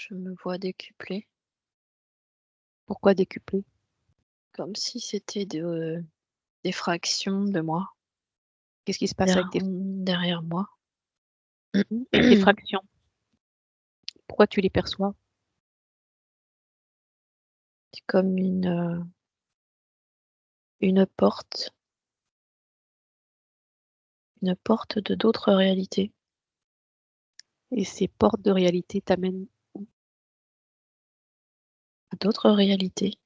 Je me vois décuplée, Pourquoi décuplé? comme si c'était des fractions de moi Qu'est-ce qui se passe avec tes derrière moi. tes fractions? Pourquoi tu les perçois? C'est comme une porte de d'autres réalités. Et ces portes de réalité t'amènent où? À d'autres réalités.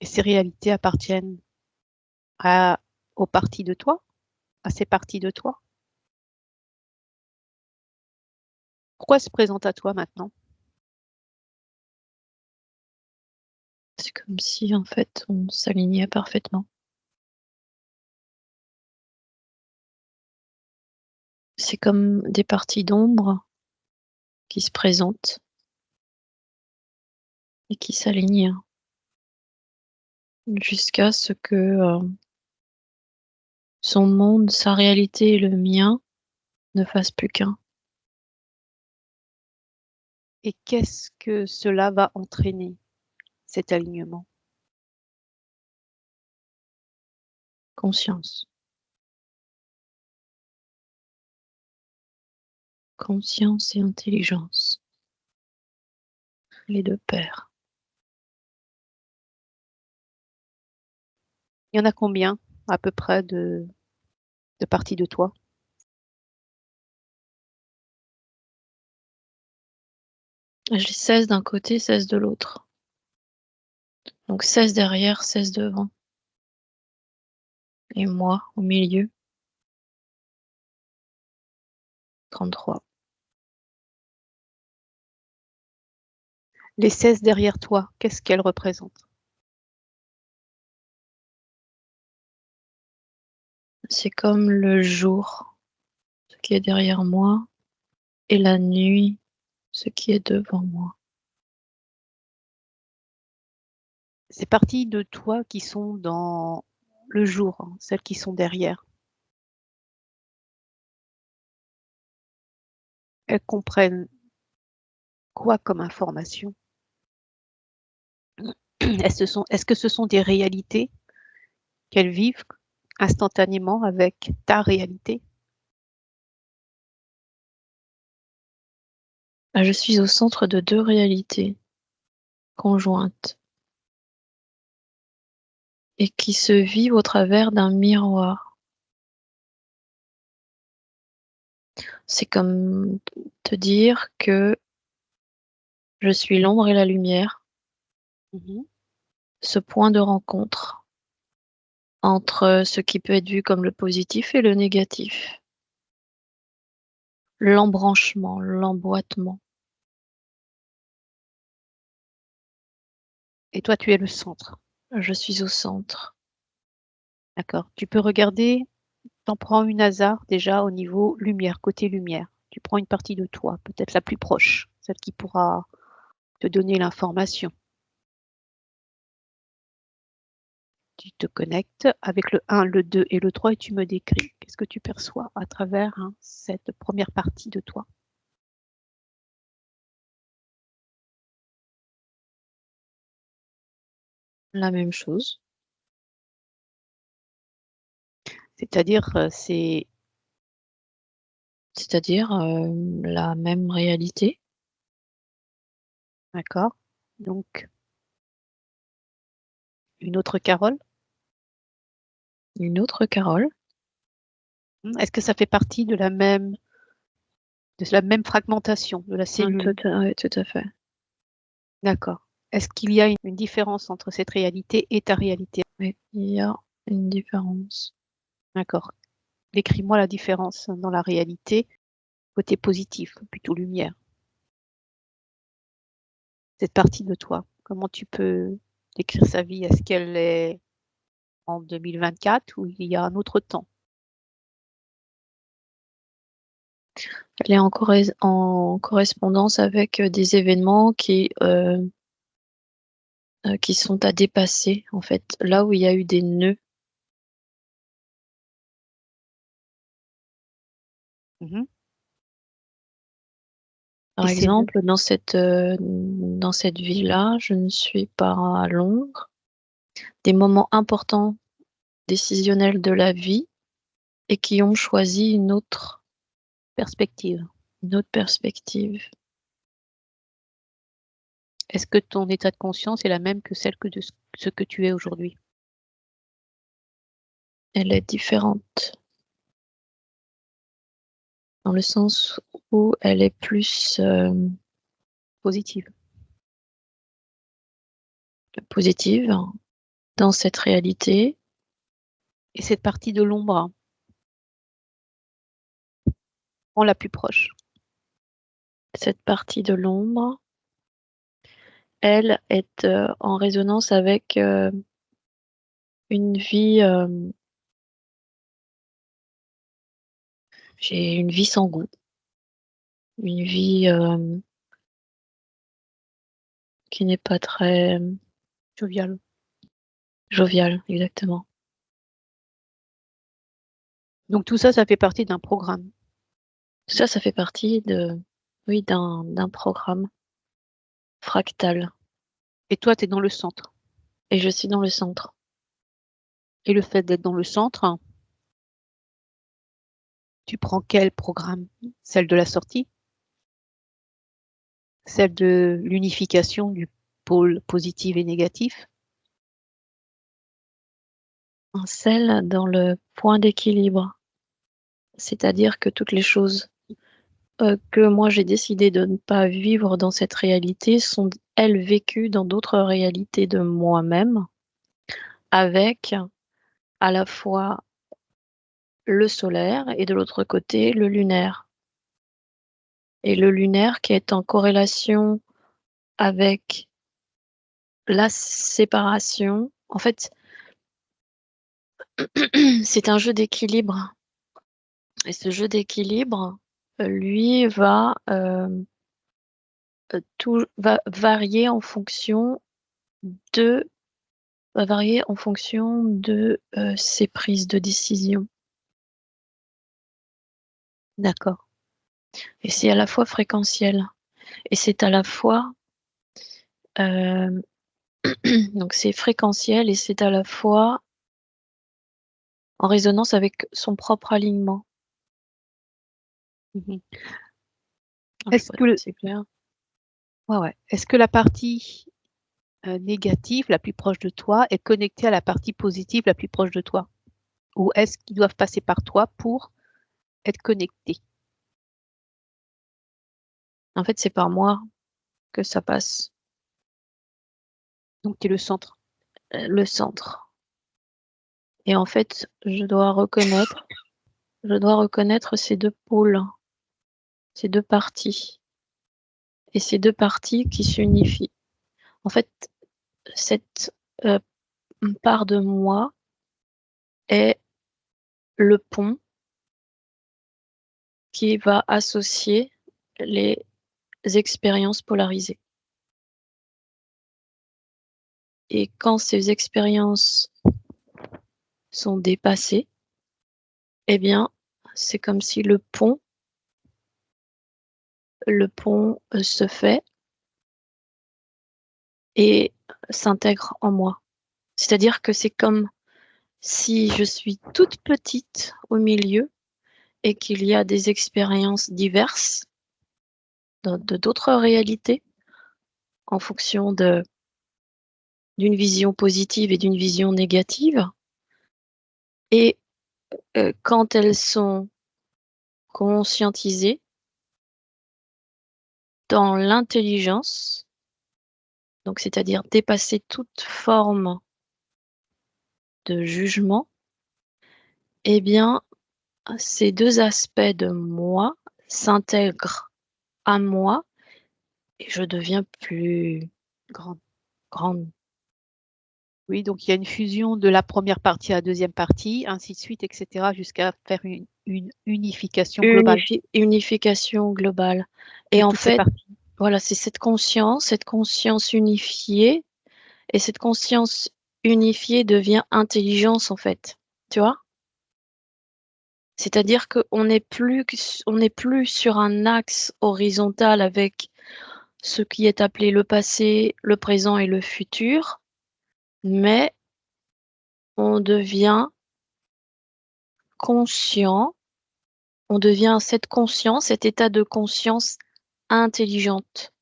Et ces réalités appartiennent à aux parties de toi? À ces parties de toi? Pourquoi elles se présentent à toi maintenant? C'est comme si, en fait, on s'alignait parfaitement. C'est comme des parties d'ombre qui se présentent et qui s'alignent jusqu'à ce que, son monde, sa réalité et le mien ne fassent plus qu'un. Et qu'est-ce que cela va entraîner, cet alignement? Conscience. Conscience et intelligence. Les 2 paires. Il y en a combien, à peu près, de parties de toi? J'ai 16 d'un côté, 16 de l'autre. Donc 16 derrière, 16 devant. Et moi, au milieu, 33. Les 16 derrière toi, qu'est-ce qu'elles représentent? C'est comme le jour, ce qui est derrière moi, et la nuit, ce qui est devant moi. Ces parties de toi qui sont dans le jour, hein, celles qui sont derrière, elles comprennent quoi comme information? Est-ce que ce sont des réalités qu'elles vivent instantanément avec ta réalité? Ah, je suis au centre de 2 réalités conjointes et qui se vivent au travers d'un miroir. C'est comme te dire que je suis l'ombre et la lumière, Mmh. ce point de rencontre entre ce qui peut être vu comme le positif et le négatif. L'embranchement, l'emboîtement. Et toi, tu es le centre. Je suis au centre. D'accord. Tu peux regarder, t'en prends une hasard déjà au niveau lumière, côté lumière. Tu prends une partie de toi, peut-être la plus proche, celle qui pourra te donner l'information. Tu te connectes avec le 1, le 2 et le 3 et tu me décris. Qu'est-ce que tu perçois à travers, hein, cette première partie de toi? La même chose. C'est-à-dire, C'est-à-dire, la même réalité. d'accord, donc une autre Carole? Une autre Carole. Est-ce que ça fait partie de la même fragmentation de la cellule? Ouais, tout à fait. D'accord. Est-ce qu'il y a une différence entre cette réalité et ta réalité? Oui, il y a une différence. D'accord. Décris-moi la différence dans la réalité, côté positif, plutôt lumière. Cette partie de toi, comment tu peux décrire sa vie? Est-ce qu'elle est en 2024 ou il y a un autre temps? Elle est en correspondance avec, des événements qui sont à dépasser, en fait. Là où il y a eu des nœuds, Mmh. Par Et c'est le exemple, dans cette vie-là, je ne suis pas à Londres. Des moments importants, décisionnels de la vie et qui ont choisi une autre perspective. perspective. Est-ce que ton état de conscience est la même que celle que de ce que tu es aujourd'hui? Elle est différente. Dans le sens où elle est plus Positive. positive dans cette réalité. Et cette partie de l'ombre, prends la plus proche. Cette partie de l'ombre, elle est en résonance avec une vie. J'ai une vie sans goût. Une vie qui n'est pas très Jovial. joviale, exactement. Donc tout ça, ça fait partie d'un programme. Ça fait partie oui, d'un programme fractal. Et toi, tu es dans le centre. Et je suis dans le centre. Et le fait d'être dans le centre, tu prends quel programme? Celle de la sortie? Celle de l'unification du pôle positif et négatif? Celle dans le point d'équilibre. C'est-à-dire que toutes les choses que moi j'ai décidé de ne pas vivre dans cette réalité sont, elles, vécues dans d'autres réalités de moi-même, avec à la fois le solaire et de l'autre côté le lunaire. Et le lunaire qui est en corrélation avec la séparation. En fait, c'est un jeu d'équilibre. Et ce jeu d'équilibre, lui, va varier en fonction de ses prises de décision. D'accord. Et c'est à la fois fréquentiel. Et c'est à la fois donc c'est fréquentiel et c'est à la fois en résonance avec son propre alignement. Mhm. Je Est-ce sais pas que, si c'est clair. ouais. Est-ce que la partie négative la plus proche de toi est connectée à la partie positive la plus proche de toi? Ou est-ce qu'ils doivent passer par toi pour être connectés? En fait, c'est par moi que ça passe. Donc tu es le centre. Le centre. Et en fait, je dois reconnaître ces deux pôles, ces deux parties. Et ces deux parties qui s'unifient. En fait, cette part de moi est le pont qui va associer les expériences polarisées. Et quand ces expériences sont dépassées, eh bien, c'est comme si le pont se fait et s'intègre en moi. C'est-à-dire que c'est comme si je suis toute petite au milieu et qu'il y a des expériences diverses de d'autres réalités en fonction d'une vision positive et d'une vision négative. Et quand elles sont conscientisées dans l'intelligence, donc c'est-à-dire dépasser toute forme de jugement, eh bien, ces deux aspects de moi s'intègrent à moi et je deviens plus Grande. grande. Oui, donc il y a une fusion de la première partie à la deuxième partie, ainsi de suite, etc., jusqu'à faire une unification globale Unification globale. de Et en toutes ces fait, parties. voilà, c'est cette conscience unifiée, et cette conscience unifiée devient intelligence, en fait. Tu vois? C'est-à-dire qu'on n'est plus sur un axe horizontal avec ce qui est appelé le passé, le présent et le futur, mais on devient conscient, on devient cette conscience, cet état de conscience intelligente.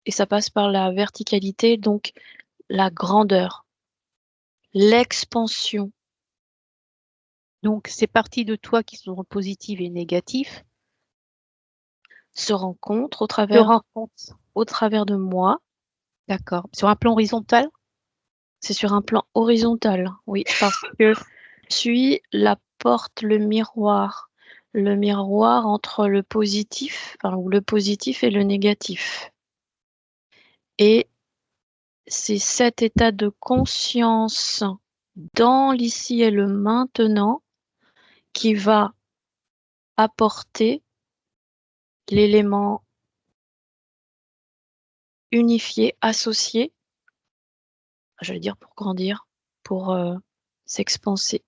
Et ça passe par la verticalité, donc la grandeur, l'expansion. Donc, ces parties de toi qui sont positives et négatives Se rencontrent te rencontrent. au travers de moi. D'accord. Sur un plan horizontal? C'est sur un plan horizontal, oui, parce que je suis la porte, le miroir entre le positif, enfin, ou le positif et le négatif. Et c'est cet état de conscience dans l'ici et le maintenant qui va apporter l'élément unifié, associé, je vais dire pour grandir, pour s'expanser.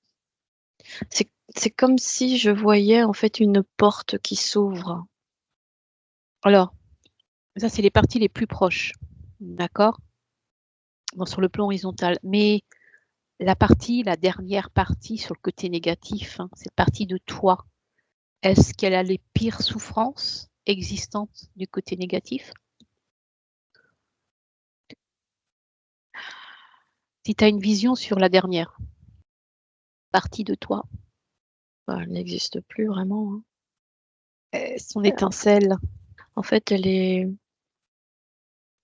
C'est comme si je voyais en fait une porte qui s'ouvre. Alors, ça, c'est les parties les plus proches. D'accord? Bon, sur le plan horizontal. Mais la dernière partie sur le côté négatif, hein, cette partie de toi, est-ce qu'elle a les pires souffrances existantes du côté négatif? Si tu as une vision sur la dernière partie de toi, Elle n'existe plus vraiment, hein. son étincelle, En fait, elle est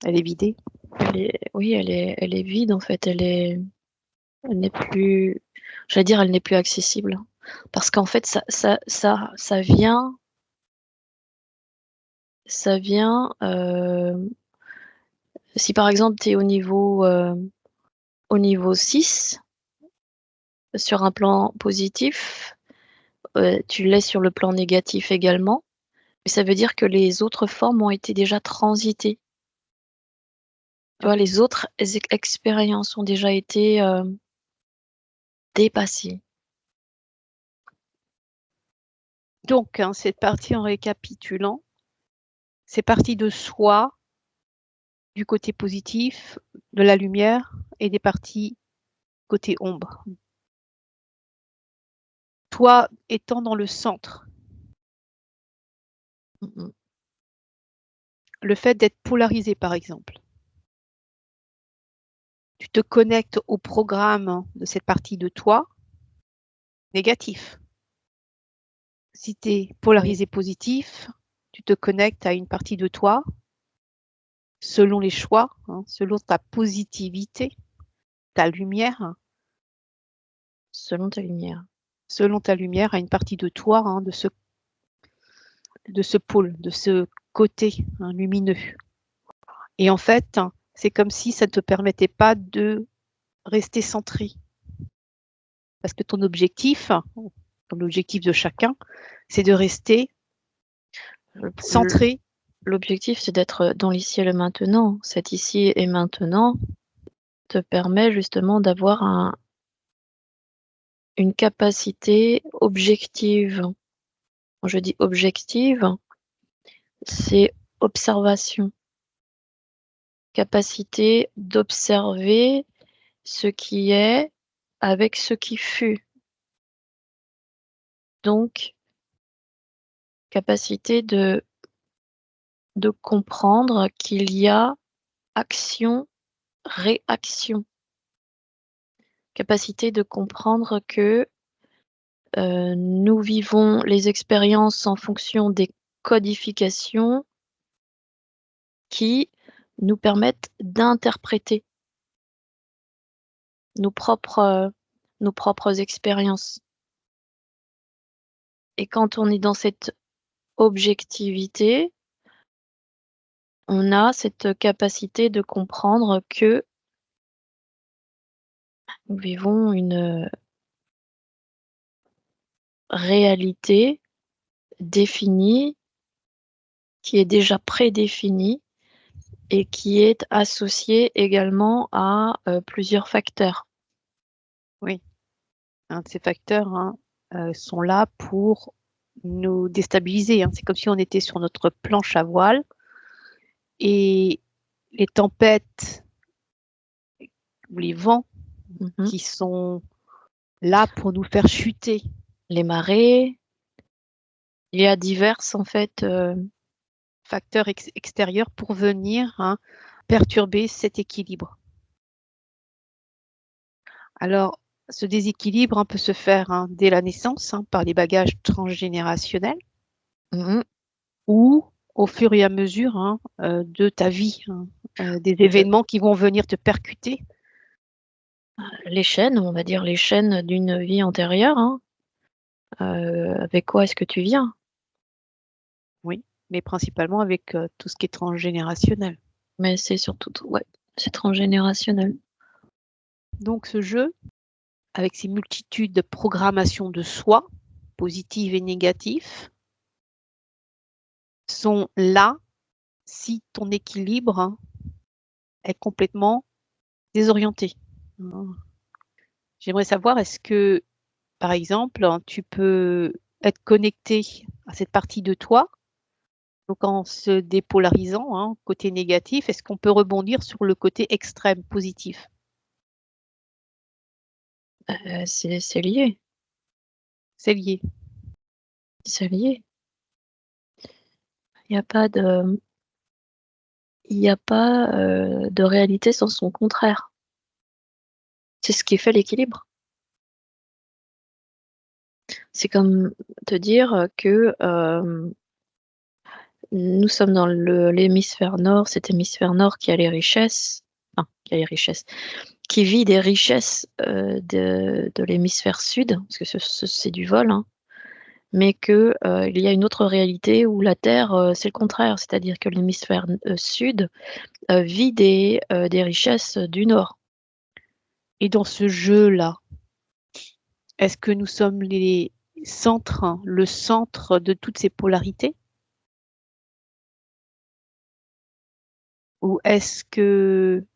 vidée. oui, elle est vide en fait. Elle n'est plus, j'allais dire, elle n'est plus accessible. Parce qu'en fait, ça vient, si par exemple tu es au niveau 6, sur un plan positif, tu l'es sur le plan négatif également. Mais ça veut dire que les autres formes ont été déjà transitées. Tu vois, les autres expériences ont déjà été dépassées. Donc, hein, cette partie en récapitulant, c'est partie de soi, du côté positif, de la lumière et des parties côté ombre. Toi étant dans le centre, le fait d'être polarisé par exemple, tu te connectes au programme de cette partie de toi négatif. Si tu es polarisé positif, tu te connectes à une partie de toi selon les choix, hein, selon ta positivité, ta lumière. Selon ta lumière. Selon ta lumière, à une partie de toi, hein, de ce pôle, de ce côté, hein, lumineux. Et en fait, c'est comme si ça ne te permettait pas de rester centré. Parce que ton objectif, comme l'objectif de chacun, c'est de rester centré. L'objectif, c'est d'être dans l'ici et le maintenant. Cet ici et maintenant te permet justement d'avoir une capacité objective. Quand je dis objective, c'est observation. Capacité d'observer ce qui est avec ce qui fut. Donc, capacité de comprendre qu'il y a action, réaction. Capacité de comprendre que nous vivons les expériences en fonction des codifications qui nous permettent d'interpréter nos propres expériences. Et quand on est dans cette objectivité, on a cette capacité de comprendre que nous vivons une réalité définie, qui est déjà prédéfinie et qui est associée également à plusieurs facteurs. Oui, un de ces facteurs, hein, sont là pour nous déstabiliser, hein. C'est comme si on était sur notre planche à voile et les tempêtes ou les vents Mmh. qui sont là pour nous faire chuter. Les marées, il y a diverses en fait, Facteurs extérieurs pour venir, hein, perturber cet équilibre. Alors, ce déséquilibre, hein, peut se faire, hein, dès la naissance, hein, par les bagages transgénérationnels mmh ou au fur et à mesure, hein, de ta vie, hein, des je événements qui vont venir te percuter. les chaînes, on va dire les chaînes d'une vie antérieure, hein. Avec quoi est-ce que tu viens? Oui, mais principalement avec, tout ce qui est transgénérationnel. Mais c'est surtout ouais, c'est transgénérationnel. Donc ce jeu, avec ses multitudes de programmations de soi, positives et négatives, sont là si ton équilibre, hein, est complètement désorienté. Mmh. J'aimerais savoir, est-ce que, par exemple, hein, tu peux être connecté à cette partie de toi, donc en se dépolarisant, hein, côté négatif, est-ce qu'on peut rebondir sur le côté extrême, positif? C'est lié, C'est lié. c'est lié. Il y a pas de il y a pas, de réalité sans son contraire. C'est ce qui fait l'équilibre. C'est comme te dire, que, nous sommes dans l'hémisphère nord, cet hémisphère nord qui a les richesses, enfin, qui a les richesses, qui vit des richesses, de l'hémisphère sud, parce que c'est du vol, hein, mais que, il y a une autre réalité où la Terre, c'est le contraire. C'est-à-dire que l'hémisphère sud, vit des richesses du nord. Et dans ce jeu-là, est-ce que nous sommes les centres, hein, le centre de toutes ces polarités? Ou est-ce qu'on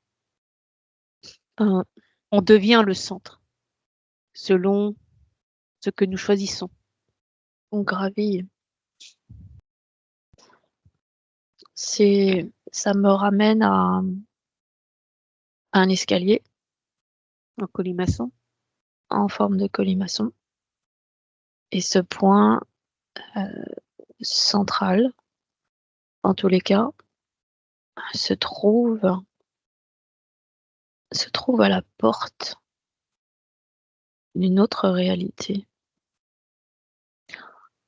Heu, devient le centre, selon ce que nous choisissons? on gravit. Ça me ramène à un escalier En colimaçon? en forme de colimaçon et ce point, heu, central, en tous les cas, se trouve se trouve à la porte d'une autre réalité.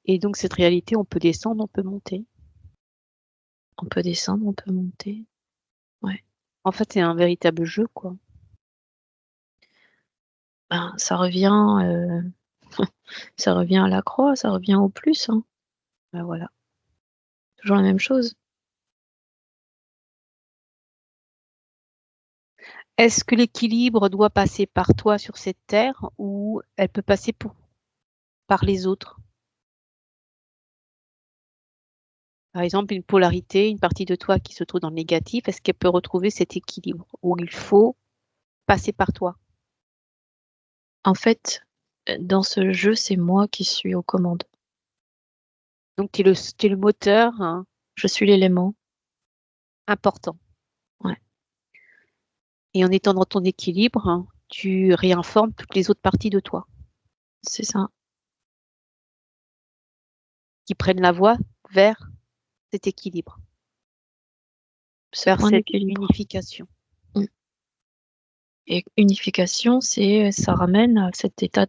Et donc cette réalité, on peut descendre, on peut monter. On peut descendre, on peut monter. Ouais. En fait, c'est un véritable jeu, quoi. Ben, ça revient à la croix, ça revient au plus, hein. Bah, voilà. Toujours la même chose. Est-ce que l'équilibre doit passer par toi sur cette terre ou elle peut passer par les autres? Par exemple, une polarité, une partie de toi qui se trouve dans le négatif, est-ce qu'elle peut retrouver cet équilibre? Ou il faut passer par toi? En fait, dans ce jeu, c'est moi qui suis aux commandes. Donc tu es le moteur, hein, Je suis l'élément. important. Ouais, Et en étant dans ton équilibre, hein, tu réinformes toutes les autres parties de toi c'est ça, qui prennent la voie vers cet équilibre, ce vers point cette d'équilibre. unification. Mmh et unification, ça ramène à cet état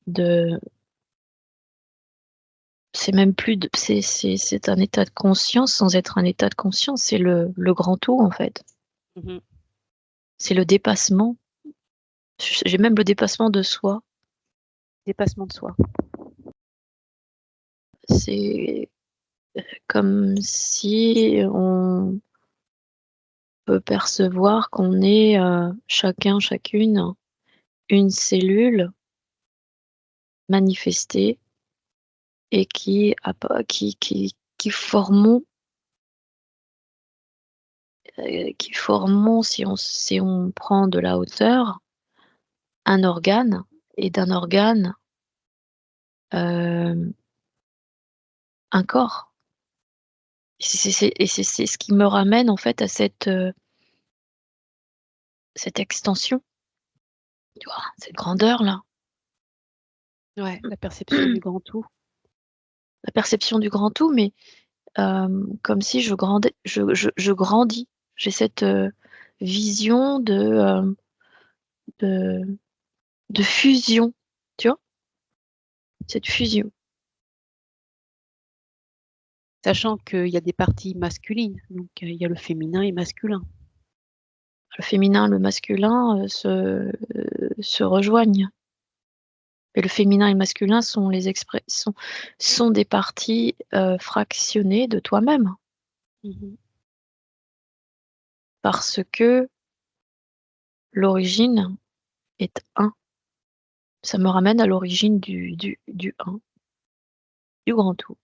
de c'est même plus de c'est un état de conscience sans être un état de conscience, c'est le grand tout, en fait. Mmh. C'est le dépassement. J'ai même le dépassement de soi. Dépassement de soi. C'est comme si on peut percevoir qu'on est, chacun, chacune, une cellule manifestée et qui formons, si on prend de la hauteur, un organe et d'un organe un corps. C'est ce qui me ramène en fait à cette extension, tu vois? Cette grandeur-là. Ouais, la perception du grand tout. La perception du grand tout, mais comme si je grandis. J'ai cette, vision de de fusion, tu vois? Cette fusion. Sachant qu'il y a des parties masculines, donc il y a le féminin et masculin. Le féminin, le masculin, se rejoignent. Et le féminin et le masculin sont sont des parties, fractionnées de toi-même. Mmh. Parce que l'origine est un. Ça me ramène à l'origine du un, du grand tout.